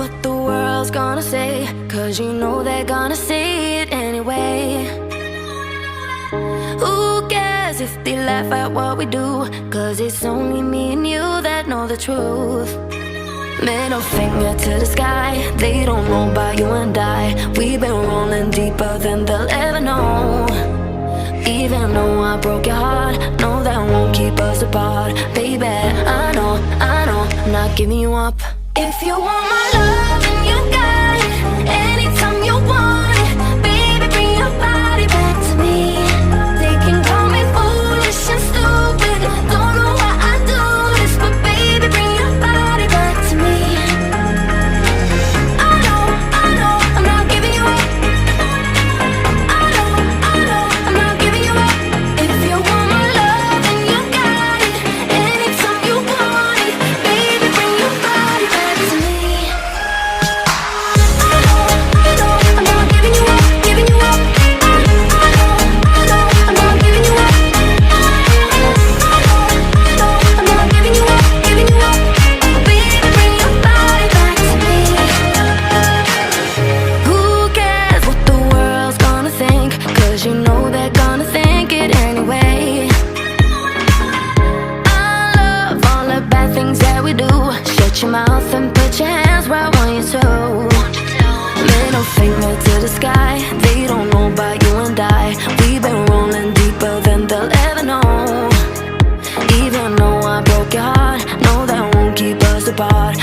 what the world's gonna say, 'cause you know they're gonna say it anyway. Who cares if they laugh at what we do, 'cause it's only me and you that know the truth. Middle finger to the sky, they don't know about you and I. We've been rolling deeper than they'll ever know. Even though I broke your heart, no, that won't keep us apart. Baby, I know, I'm not giving you up. If you want my love, then you got it. Anytime you want it, baby, bring your body back to me. They can call me foolish and stupid, don't know why I do this, but baby, bring your body back to me. I know, I'm not giving you up. I know, I'm not giving you up. If you want my love, then you got it. Anytime you want it, baby, bring your body back to me. I know, I'm not giving you up, giving you up. I know, I'm not giving you up. I know, I'm not giving you up, giving you up. Baby, bring your body back to me. Who cares what the world's gonna think, 'cause you know they're gonna think it anyway. I love all the bad things that we do. Shut your mouth and put your hands where I want you to. Middle finger to the sky, they don't know about you and I. We've been rolling deeper than they'll ever know. Even though I broke your heart, no, that won't keep us apart.